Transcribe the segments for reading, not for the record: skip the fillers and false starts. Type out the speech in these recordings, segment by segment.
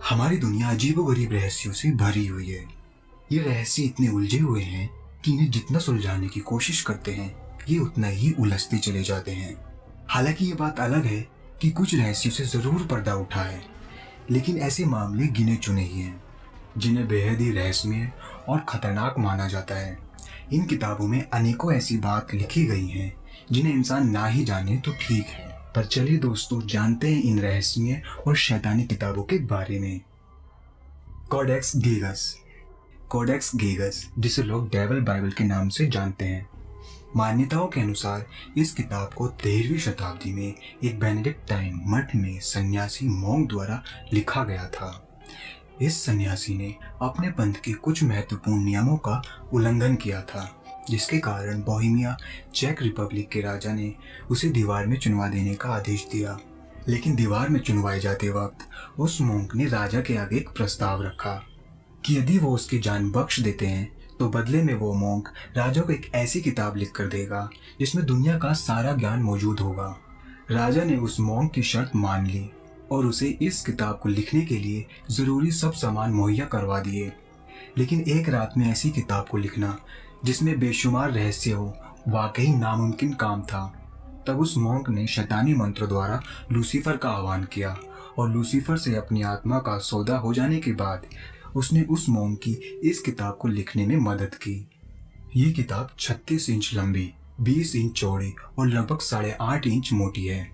हमारी दुनिया अजीबोगरीब रहस्यों से भरी हुई है। ये रहस्य इतने उलझे हुए हैं कि इन्हें जितना सुलझाने की कोशिश करते हैं, ये उतना ही उलझते चले जाते हैं। हालांकि ये बात अलग है कि कुछ रहस्यों से जरूर पर्दा उठा है, लेकिन ऐसे मामले गिने चुने ही हैं जिन्हें बेहद ही रहस्यमय और खतरनाक माना जाता है। इन किताबों में अनेकों ऐसी बात लिखी गई हैं जिन्हें इंसान ना ही जाने तो ठीक है। पर चलिए दोस्तों, जानते हैं इन रहस्यमय और शैतानी किताबों के बारे में। कोडेक्स गीगस। कोडेक्स गीगस, जिसे लोग डेविल बाइबल के नाम से जानते हैं। मान्यताओं के अनुसार इस किताब को 13वीं शताब्दी में एक बेनेडिक्टाइन मठ में सन्यासी मोंग द्वारा लिखा गया था। इस सन्यासी ने अपने पंथ के कुछ महत्वपूर्ण नियमों का उल्लंघन किया था, जिसके कारण बोहेमिया चेक रिपब्लिक के राजा ने उसे दीवार में चुनवा देने का आदेश दिया। लेकिन दीवार में चुनवाए जाते वक्त उस मोंक ने राजा के आगे एक प्रस्ताव रखा कि यदि वो उसकी जान बख्श देते हैं तो बदले में वो मोंक राजा को एक ऐसी किताब लिख कर देगा जिसमें दुनिया का सारा ज्ञान मौजूद होगा। राजा ने उस मोंक की शर्त मान ली और उसे इस किताब को लिखने के लिए जरूरी सब सामान मुहैया करवा दिए। लेकिन एक रात में ऐसी किताब को लिखना जिसमें बेशुमार रहस्य हो, वाकई नामुमकिन काम था। तब उस मोंक ने शैतानी मंत्र द्वारा लूसीफर का आह्वान किया और लूसीफर से अपनी आत्मा का सौदा हो जाने के बाद उसने उस मोंक की इस किताब को लिखने में मदद की। ये किताब 36 इंच लंबी, 20 इंच चौड़ी और लगभग 8.5 इंच मोटी है,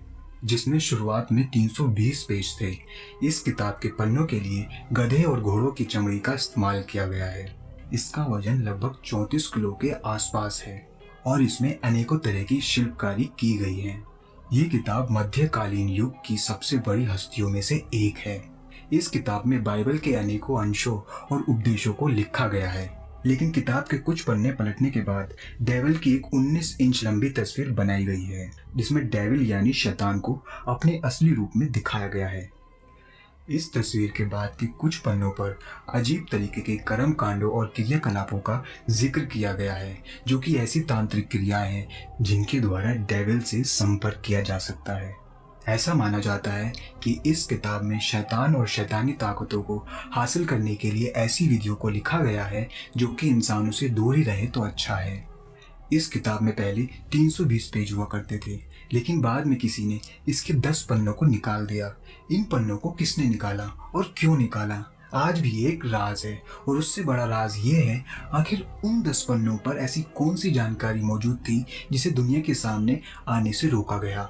जिसमें शुरुआत में 320 पेज थे। इस किताब के पन्नों के लिए गधे और घोड़ों की चमड़ी का इस्तेमाल किया गया है। इसका वजन लगभग 34 किलो के आसपास है और इसमें अनेकों तरह की शिल्पकारी की गई है। ये किताब मध्यकालीन युग की सबसे बड़ी हस्तियों में से एक है। इस किताब में बाइबल के अनेकों अंशों और उपदेशों को लिखा गया है, लेकिन किताब के कुछ पन्ने पलटने के बाद डेविल की एक 19 इंच लंबी तस्वीर बनाई गई है, जिसमें डेविल यानी शैतान को अपने असली रूप में दिखाया गया है। इस तस्वीर के बाद के कुछ पन्नों पर अजीब तरीके के कर्म कांडों और क्रियाकलापों का जिक्र किया गया है, जो कि ऐसी तांत्रिक क्रियाएं हैं जिनके द्वारा डेविल से संपर्क किया जा सकता है। ऐसा माना जाता है कि इस किताब में शैतान और शैतानी ताकतों को हासिल करने के लिए ऐसी विधियों को लिखा गया है जो कि इंसानों से दूर ही रहे तो अच्छा है। इस किताब में पहले 320 पेज हुआ करते थे, लेकिन बाद में किसी ने इसके 10 पन्नों को निकाल दिया। इन पन्नों को किसने निकाला और क्यों निकाला, आज भी एक राज है। और उससे बड़ा राज ये है, आखिर उन 10 पन्नों पर ऐसी कौन सी जानकारी मौजूद थी जिसे दुनिया के सामने आने से रोका गया।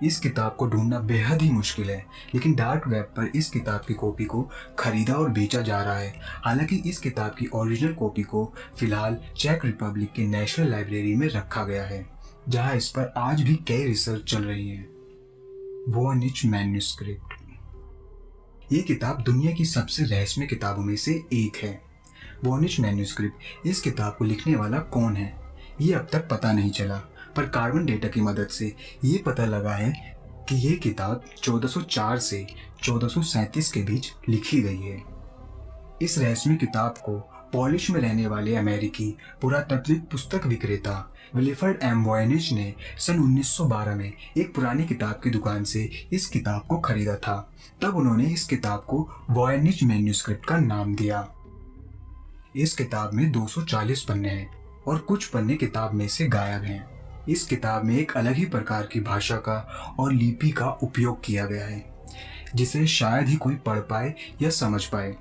इस किताब को ढूंढना बेहद ही मुश्किल है, लेकिन डार्क वेब पर इस किताब की कॉपी को खरीदा और बेचा जा रहा है। हालांकि इस किताब की ओरिजिनल कॉपी को फिलहाल चेक रिपब्लिक के नेशनल लाइब्रेरी में रखा गया है, जहां इस पर आज भी कई रिसर्च चल रही है। वोनिच मैन्युस्क्रिप्ट। ये किताब दुनिया की सबसे रहस्यमय किताबों में से एक है। वोनिच मैन्युस्क्रिप्ट, इस किताब को लिखने वाला कौन है ये अब तक पता नहीं चला, पर कार्बन डेटा की मदद से ये पता लगा है कि ये किताब 1404 से 1437 के बीच लिखी गई है। इस रहस्यमय किताब को पोलिश में रहने वाले अमेरिकी पुरातात्विक पुस्तक विक्रेता विलिफर्ड एम वॉयनिच ने सन 1912 में एक पुरानी किताब की दुकान से इस किताब को खरीदा था। तब उन्होंने इस किताब को वॉयनिच मैन्युस्क्रिप्ट का नाम दिया। इस किताब में 240 पन्ने हैं और कुछ पन्ने किताब में से गायब हैं। इस किताब में एक अलग ही प्रकार की भाषा का और लिपि का उपयोग किया गया है, जिसे शायद ही कोई पढ़ पाए या समझ पाए।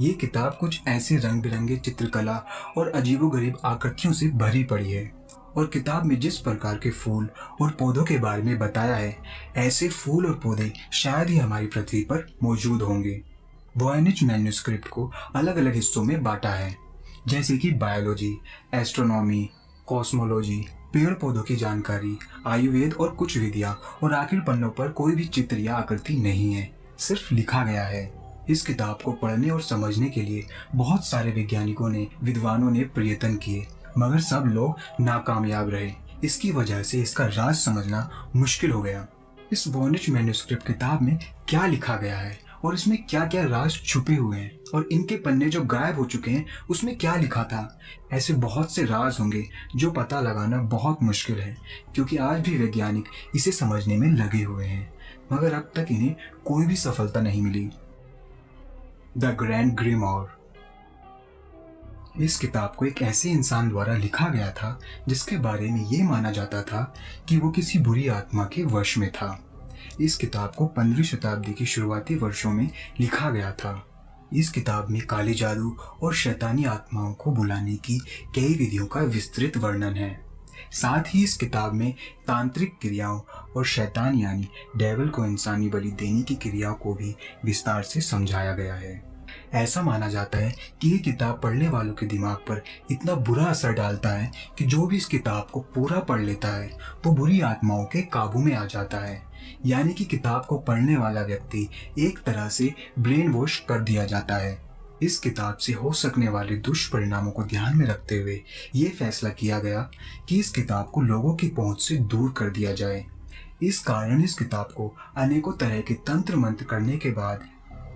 ये किताब कुछ ऐसे रंग बिरंगे चित्रकला और अजीबोगरीब आकृतियों से भरी पड़ी है, और किताब में जिस प्रकार के फूल और पौधों के बारे में बताया है, ऐसे फूल और पौधे शायद ही हमारी पृथ्वी पर मौजूद होंगे। वॉयनिच मैन्युस्क्रिप्ट को अलग अलग हिस्सों में बांटा है, जैसे कि बायोलॉजी, एस्ट्रोनॉमी, कॉस्मोलॉजी, पेड़ पौधों की जानकारी, आयुर्वेद और कुछ विधियां, और आखिर पन्नों पर कोई भी चित्र या आकृति नहीं है, सिर्फ लिखा गया है। इस किताब को पढ़ने और समझने के लिए बहुत सारे वैज्ञानिकों ने, विद्वानों ने प्रयत्न किए, मगर सब लोग नाकामयाब रहे। इसकी वजह से इसका राज समझना मुश्किल हो गया। इस वॉनिच मैन्युस्क्रिप्ट किताब में क्या लिखा गया है और इसमें क्या क्या राज छुपे हुए हैं, और इनके पन्ने जो गायब हो चुके हैं उसमें क्या लिखा था। ऐसे बहुत से राज होंगे जो पता लगाना बहुत मुश्किल है, क्योंकि आज भी वैज्ञानिक इसे समझने में लगे हुए हैं, मगर अब तक इन्हें कोई भी सफलता नहीं मिली। The grand ग्रिमोर। इस किताब को एक ऐसे इंसान द्वारा लिखा गया था जिसके बारे में ये माना जाता था कि वो किसी बुरी आत्मा के वश में था। इस किताब को 15वीं शताब्दी के शुरुआती वर्षों में लिखा गया था। इस किताब में काले जादू और शैतानी आत्माओं को बुलाने की कई विधियों का विस्तृत वर्णन है। साथ ही इस किताब में तांत्रिक क्रियाओं और शैतान यानी डेविल को इंसानी बलि देने की क्रियाओं को भी विस्तार से समझाया गया है। ऐसा माना जाता है कि ये किताब पढ़ने वालों के दिमाग पर इतना बुरा असर डालता है कि जो भी इस किताब को पूरा पढ़ लेता है वो बुरी आत्माओं के काबू में आ जाता है। यानी कि किताब को पढ़ने वाला व्यक्ति एक तरह से ब्रेन वॉश कर दिया जाता है। इस किताब से हो सकने वाले दुष्परिणामों को ध्यान में रखते हुए ये फैसला किया गया कि इस किताब को लोगों की पहुंच से दूर कर दिया जाए। इस कारण इस किताब को अनेकों तरह के तंत्र मंत्र करने के बाद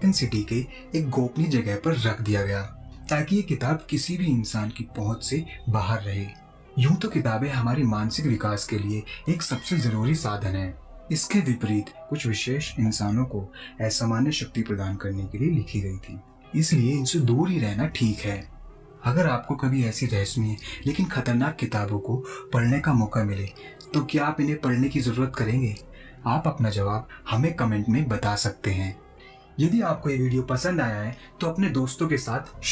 सिटी के एक गोपनीय जगह पर रख दिया गया ताकि ये किताब किसी भी इंसान की पहुंच से बाहर रहे। यूं तो किताबें हमारे मानसिक विकास के लिए एक सबसे जरूरी साधन है। इसके विपरीत कुछ विशेष इंसानों को असामान्य शक्ति प्रदान करने के लिए लिखी गई थी, इसलिए इनसे दूर ही रहना ठीक है। अगर आपको कभी ऐसी रहस्यमय लेकिन खतरनाक किताबों को पढ़ने का मौका मिले तो क्या आप इन्हें पढ़ने की जरूरत करेंगे? आप अपना जवाब हमें कमेंट में बता सकते हैं। यदि आपको ये वीडियो पसंद आया है तो अपने दोस्तों के साथ